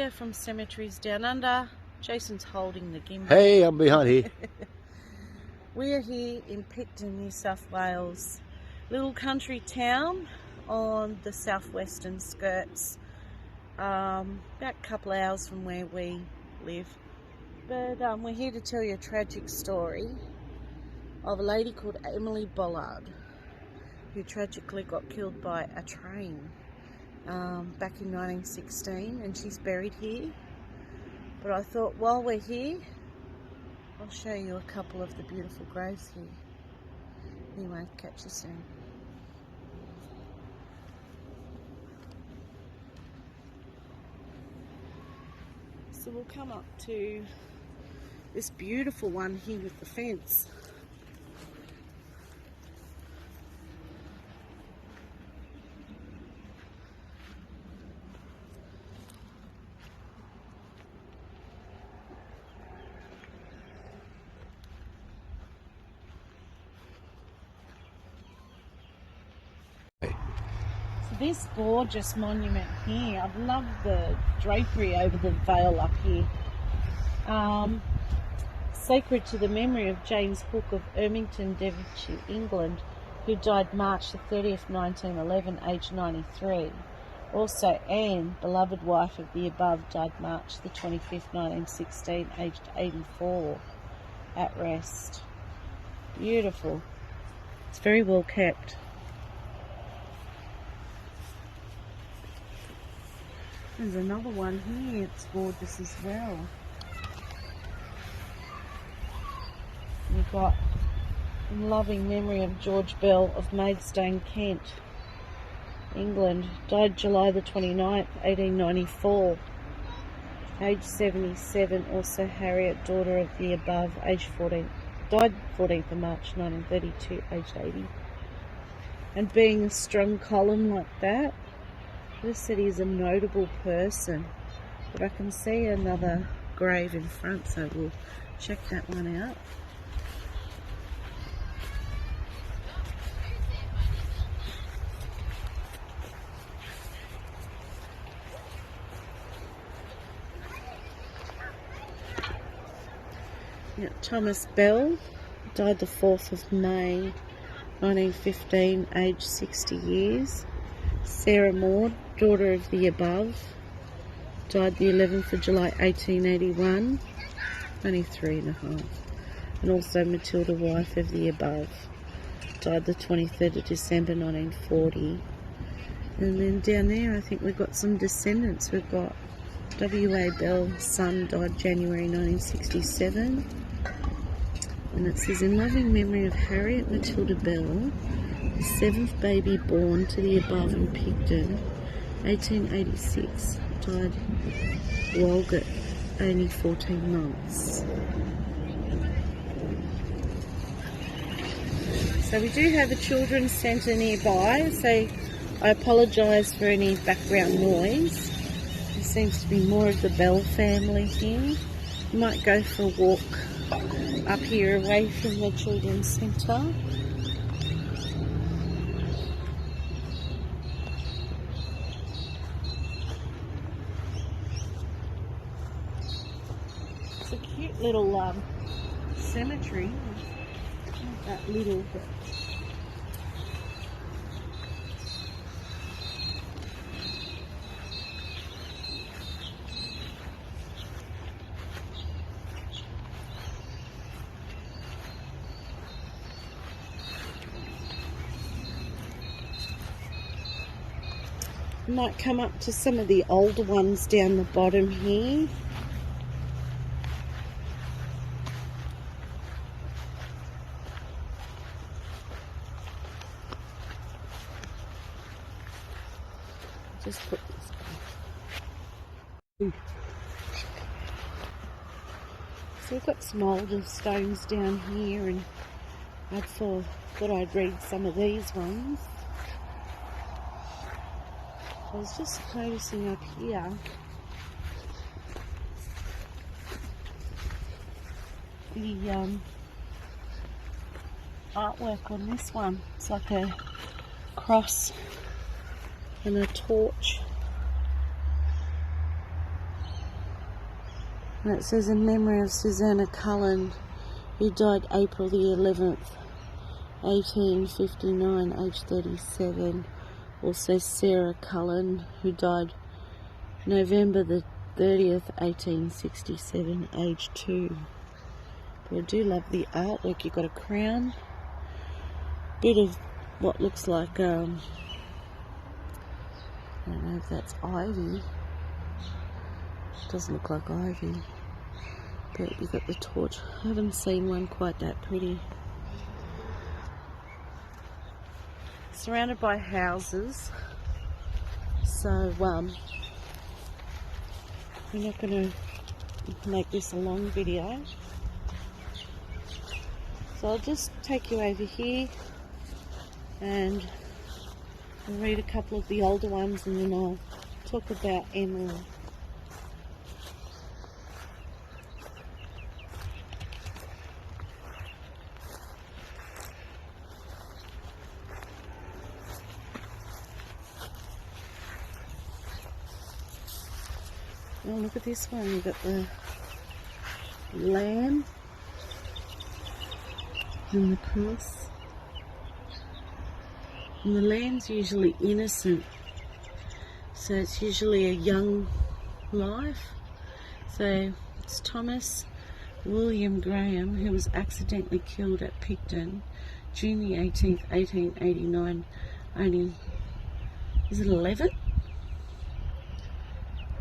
Julia from Cemeteries Down Under. Jason's holding the gimbal. Hey, I'm behind here. We are here in Picton, New South Wales. Little country town on the southwestern skirts. About a couple hours from where we live. But we're here to tell you a tragic story of a lady called Emily Bollard, who tragically got killed by a train back in 1916, and she's buried here. But I thought while we're here, I'll show you a couple of the beautiful graves here. Anyway, catch you soon. So we'll come up to this beautiful one here with the fence. This gorgeous monument here, I love the drapery over the veil up here. Sacred to the memory of James Hook of Ermington, Devonshire, England, who died March the 30th, 1911, aged 93. Also Anne, beloved wife of the above, died March the 25th, 1916, aged 84, at rest. Beautiful. It's very well kept. There's another one here, it's gorgeous as well. We've got in loving memory of George Bell of Maidstone, Kent, England. Died July the 29th, 1894, age 77. Also Harriet, daughter of the above, age 14. Died 14th of March 1932, aged 80. And being a strong column like that, this city is a notable person. But I can see another grave in front, so we'll check that one out. Yeah, Thomas Bell died the 4th of May 1915, aged 60 years. Sarah Maud, daughter of the above, died the 11th of July 1881, only 3.5. And also Matilda, wife of the above, died the 23rd of December 1940. And then down there I think we've got some descendants. We've got W.A. Bell's son, died January 1967. And it says, in loving memory of Harriet Matilda Bell, the 7th baby born to the above in Picton, 1886, died Walgett, only 14 months. So we do have a children's centre nearby, so I apologise for any background noise. There seems to be more of the Bell family here. You might go for a walk up here away from the children's centre. It's a cute little cemetery. Not that little, but might come up to some of the older ones down the bottom here. Just put this back. So we've got some older stones down here, and I thought I'd read some of these ones. I was just noticing up here, the artwork on this one. It's like a cross and a torch. And it says in memory of Susanna Cullen, who died April the 11th, 1859, aged 37. Also Sarah Cullen, who died November the 30th, 1867, aged 2. But I do love the artwork. You've got a crown, bit of what looks like, I don't know if that's ivy. Doesn't look like ivy. But you've got the torch. I haven't seen one quite that pretty. Surrounded by houses. So, we're not going to make this a long video. So I'll just take you over here and I'll read a couple of the older ones, and then I'll talk about Emily. Oh, look at this one. You've got the lamb and the cross. And the lamb's usually innocent, so it's usually a young life. So it's Thomas William Graham, who was accidentally killed at Picton, June the 18th, 1889. Only, is it 11?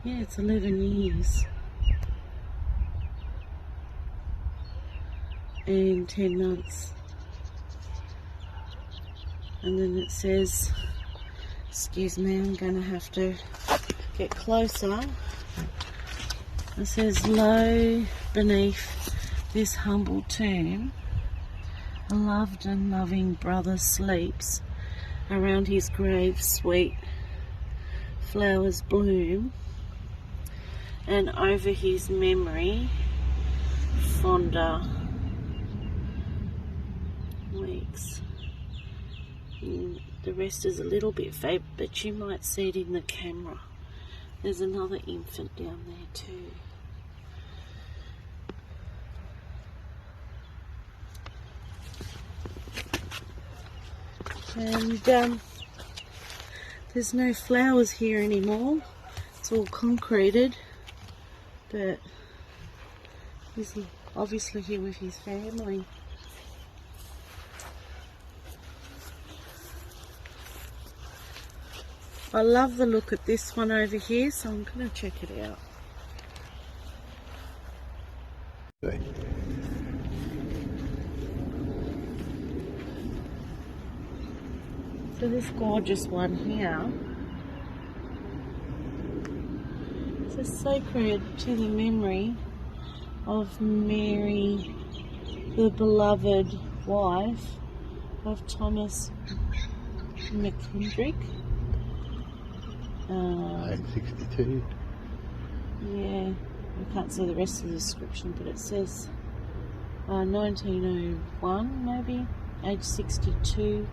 Yeah, it's 11 years and 10 months. And then it says, excuse me, I'm going to have to get closer. It says, low beneath this humble tomb, a loved and loving brother sleeps. Around his grave sweet flowers bloom, and over his memory fonder weeks. And the rest is a little bit faded, but you might see it in the camera. There's another infant down there too. And there's no flowers here anymore. It's all concreted. But he's obviously here with his family. I love the look at this one over here, so I'm going to check it out. Okay. So this gorgeous one here, it's sacred to the memory of Mary, the beloved wife of Thomas McKendrick. 1862. Yeah, I can't see the rest of the description, but it says 1901 maybe, age 62.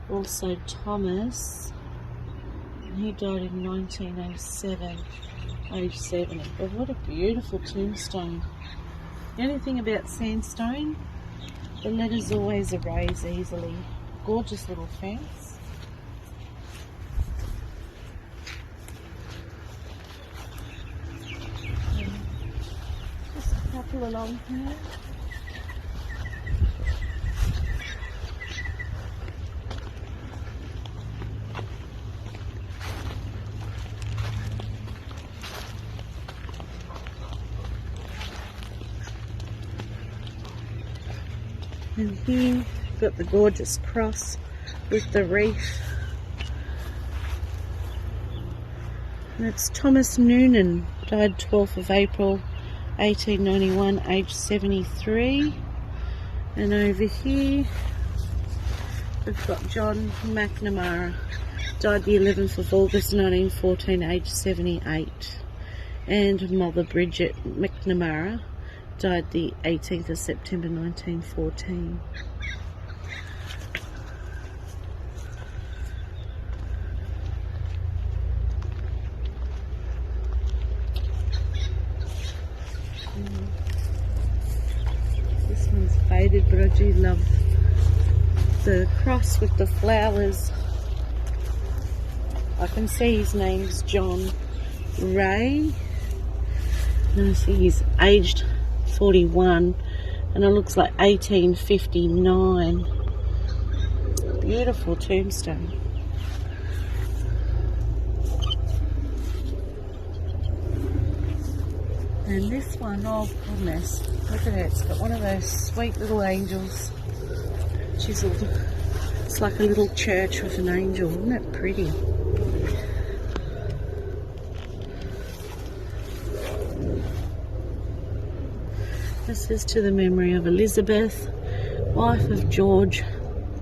Also Thomas, and he died in 1907, age 70. But what a beautiful tombstone. The only thing about sandstone, the letters always erase easily. Gorgeous little fence. Just a couple along here. And here you've got the gorgeous cross with the reef. And it's Thomas Noonan, died 12th of April 1891, aged 73. And over here we've got John McNamara, died the 11th of August 1914, aged 78. And Mother Bridget McNamara, died the 18th of September 1914. do love the cross with the flowers. I can see his name's John Ray. And I see he's aged 41 and it looks like 1859. Beautiful tombstone. And this one, oh goodness, look at it, it's got one of those sweet little angels chiseled. It's like a little church with an angel, isn't it pretty? This is to the memory of Elizabeth, wife of George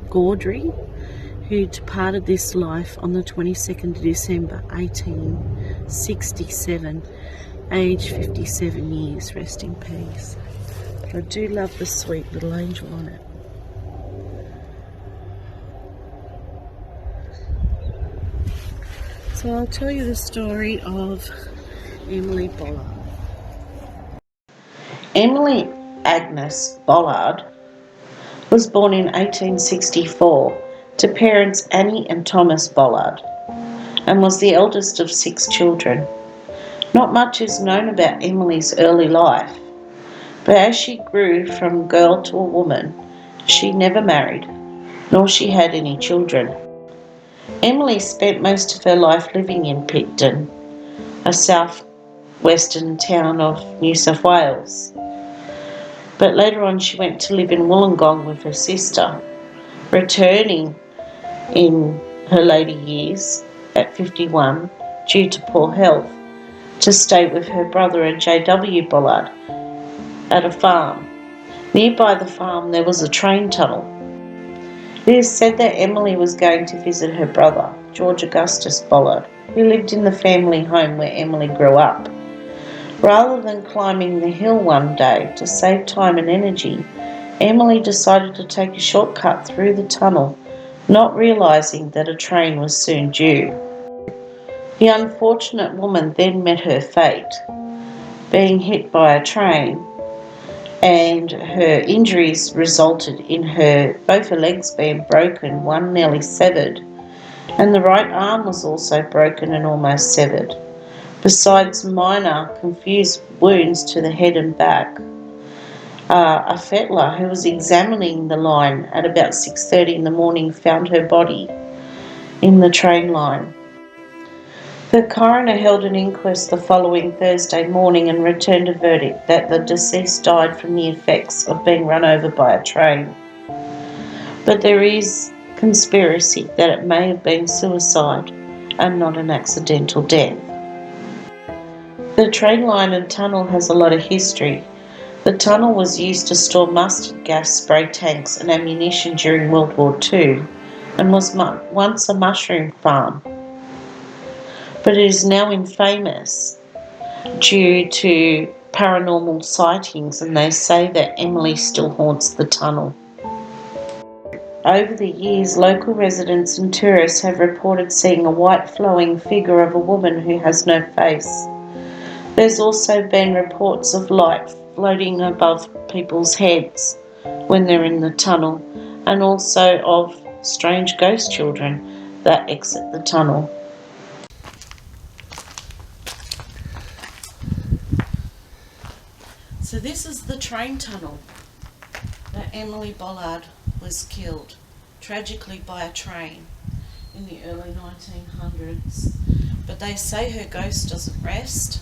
Gaudry, who departed this life on the 22nd of December 1867, age 57 years, rest in peace. But I do love the sweet little angel on it. So I'll tell you the story of Emily Bollard. Emily Agnes Bollard was born in 1864 to parents Annie and Thomas Bollard and was the eldest of 6 children. Not much is known about Emily's early life, but as she grew from girl to a woman, she never married, nor she had any children. Emily spent most of her life living in Picton, a south-western town of New South Wales. But later on she went to live in Wollongong with her sister, returning in her later years, at 51, due to poor health, to stay with her brother and J.W. Bollard at a farm. Nearby the farm there was a train tunnel. It is said that Emily was going to visit her brother, George Augustus Bollard, who lived in the family home where Emily grew up. Rather than climbing the hill one day to save time and energy, Emily decided to take a shortcut through the tunnel, not realising that a train was soon due. The unfortunate woman then met her fate, being hit by a train, and her injuries resulted in both her legs being broken, one nearly severed, and the right arm was also broken and almost severed, besides minor confused wounds to the head and back. A fettler who was examining the line at about 6:30 in the morning found her body in the train line. The coroner held an inquest the following Thursday morning and returned a verdict that the deceased died from the effects of being run over by a train. But there is conspiracy that it may have been suicide and not an accidental death. The train line and tunnel has a lot of history. The tunnel was used to store mustard gas spray tanks and ammunition during World War II and was once a mushroom farm. But it is now infamous due to paranormal sightings, and they say that Emily still haunts the tunnel. Over the years, local residents and tourists have reported seeing a white flowing figure of a woman who has no face. There's also been reports of light floating above people's heads when they're in the tunnel, and also of strange ghost children that exit the tunnel. So this is the train tunnel that Emily Bollard was killed tragically by a train in the early 1900s. But they say her ghost doesn't rest,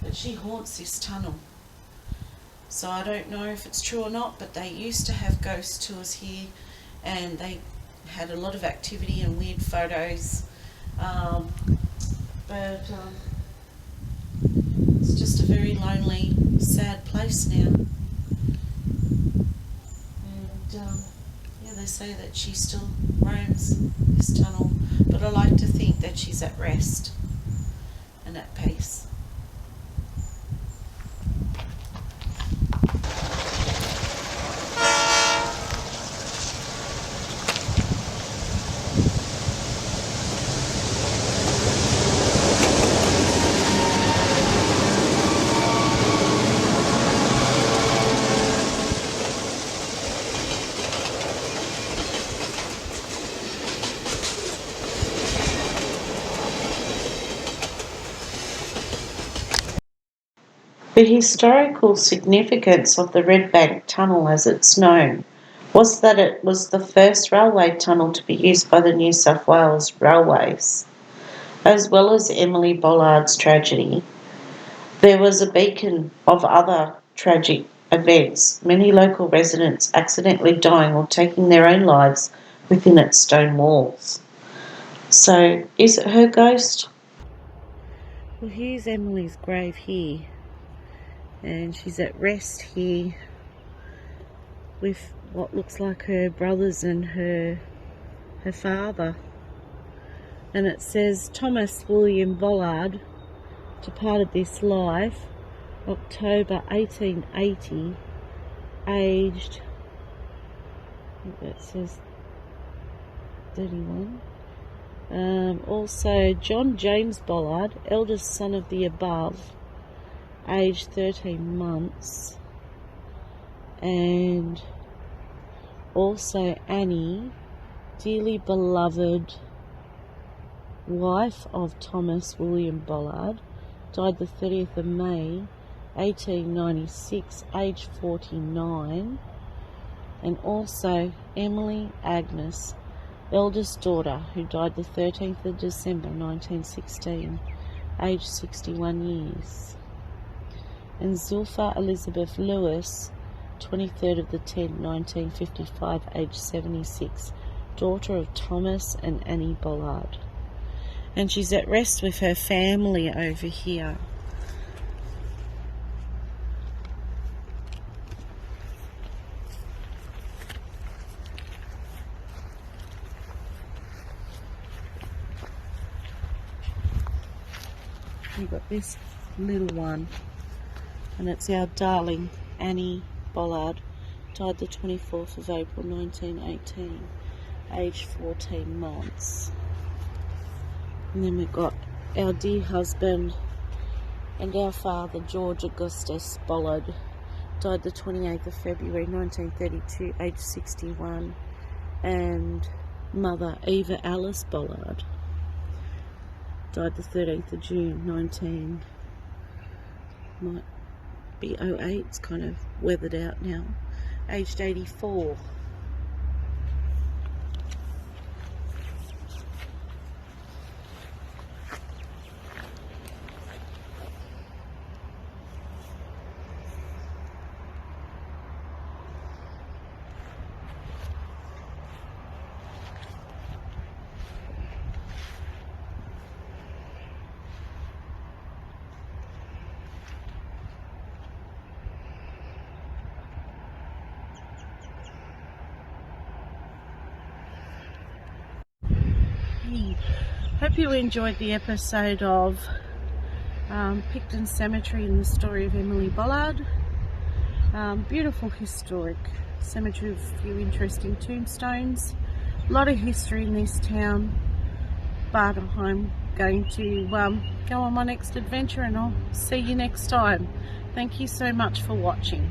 but she haunts this tunnel. So I don't know if it's true or not, but they used to have ghost tours here and they had a lot of activity and weird photos. It's just a very lonely, sad place now. And they say that she still roams this tunnel, but I like to think that she's at rest and at peace. The historical significance of the Red Bank Tunnel, as it's known, was that it was the first railway tunnel to be used by the New South Wales Railways. As well as Emily Bollard's tragedy, there was a beacon of other tragic events, many local residents accidentally dying or taking their own lives within its stone walls. So, is it her ghost? Well, here's Emily's grave here, and she's at rest here with what looks like her brothers and her father. And it says Thomas William Bollard departed this life October 1880, aged, I think that says 31. Also John James Bollard, eldest son of the above, aged 13 months. And also Annie, dearly beloved wife of Thomas William Bollard, died the 30th of May 1896, aged 49. And also Emily Agnes, eldest daughter, who died the 13th of December 1916, aged 61 years. And Zulfa Elizabeth Lewis, 23rd of the 10th, 1955, aged 76, daughter of Thomas and Annie Bollard. And she's at rest with her family over here. We've got this little one, and it's our darling Annie Bollard, died the 24th of April 1918, aged 14 months. And then we've got our dear husband and our father, George Augustus Bollard, died the 28th of February 1932, aged 61, and mother, Eva Alice Bollard, died the 13th of June 19, might be 08, it's kind of weathered out now, aged 84. Hope you enjoyed the episode of Picton Cemetery and the story of Emily Bollard. Beautiful historic cemetery with a few interesting tombstones. A lot of history in this town, but I'm going to go on my next adventure, and I'll see you next time. Thank you so much for watching.